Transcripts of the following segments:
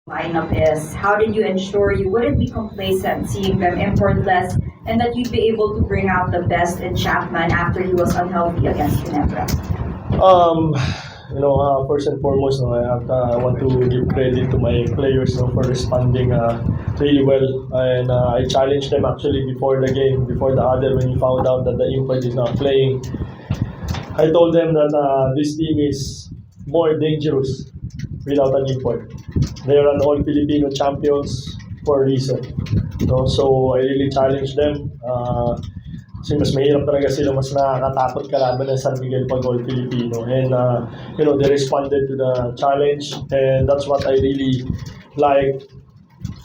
lineup is, how did you ensure you wouldn't be complacent seeing them import less and that you'd be able to bring out the best in Chapman after he was unhealthy against Ginebra? First and foremost, I want to give credit to my players for responding really well. And I challenged them actually before the game, before the huddle, when we found out that the import is not playing. I told them that this team is more dangerous without an import. They are an all-Filipino champions for a reason. So I really challenged them. Kasi mas mahirap talaga sila, mas nakakatakot kalaban ng San Miguel pag all-Filipino. And, they responded to the challenge. And that's what I really like.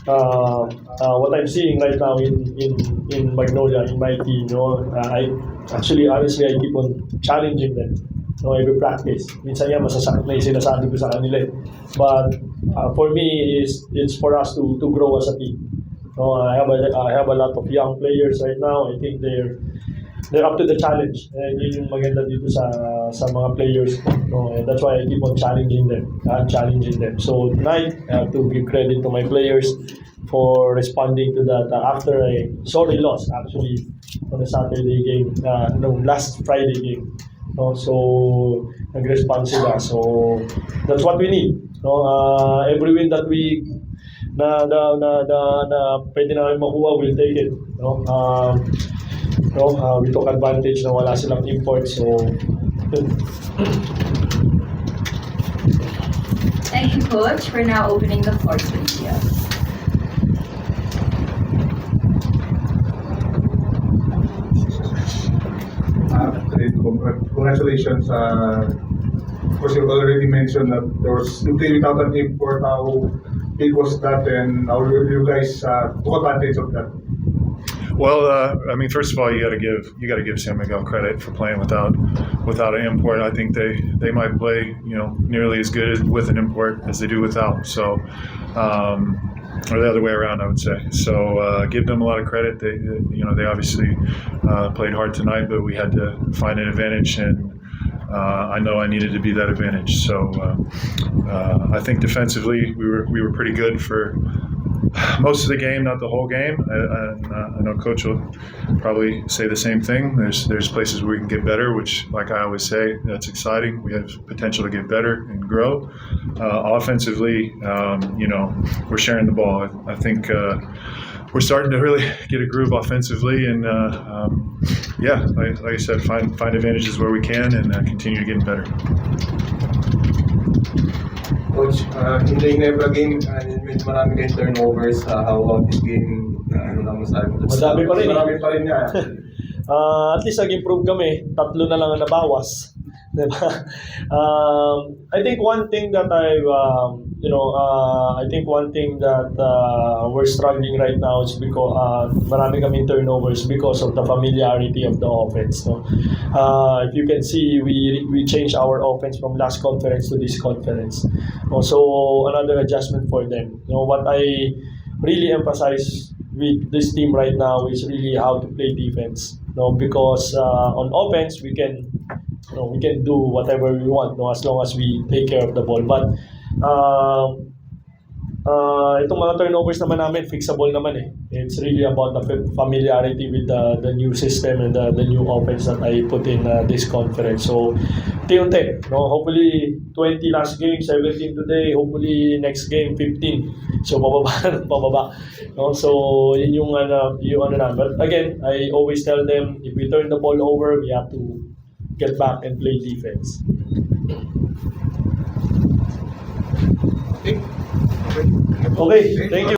What I'm seeing right now in Magnolia, in my team. Honestly, I keep on challenging them. Every practice. Minsan yan, masasakit na yung sinasabi ko sa kanila. But for me, it's for us to grow as a team. I have a lot of young players right now. I think they're up to the challenge. And yun yung maganda dito sa mga players. And that's why I keep on challenging them. So tonight, I have to give credit to my players for responding to that after a sorry loss actually on the Saturday game, last Friday game. So nag-respond sila. So that's what we need. Every win that we na pwede namin makuha, we'll take it. We took advantage na wala silang import. So Thank you, Coach. We're now opening the floor to media. Congratulations. Of course, you already mentioned that there was you play without an import. How big was that, and how did you guys took advantage of that? Well, first of all, you got to give San Miguel credit for playing without an import. I think they might play nearly as good with an import as they do without. So, or the other way around, I would say. So, give them a lot of credit. They obviously played hard tonight, but we had to find an advantage, and I know I needed to be that advantage. So, I think defensively we were pretty good for most of the game, not the whole game. I know Coach will probably say the same thing. There's places where we can get better, which, like I always say, that's exciting. We have potential to get better and grow. Offensively, we're sharing the ball. I think we're starting to really get a groove offensively, and like I said, find advantages where we can and continue to get better. Coach, in the Ginebra game, medyo marami kayong turnovers. How about this game? Ano lang masabi mo? Madami pa rin. Marami pa rin nga. At least nag-improve kami. 3 na lang ang nabawas. Diba? I think one thing that we're struggling right now is because marami kaming turnovers because of the familiarity of the offense. If you can see, we changed our offense from last conference to this conference. So another adjustment for them. What I really emphasize with this team right now is really how to play defense. Because on offense we can do whatever we want, as long as we take care of the ball. But itong mga turnovers naman namin, fixable naman eh. It's really about the familiarity with the new system and the new offense that I put in this conference. So, unti-unti. Hopefully, 20 last game, 17 today. Hopefully, next game, 15. So, pababa. So, yun yung na. But again, I always tell them, if we turn the ball over, we have to get back and play defense. Okay, thank you.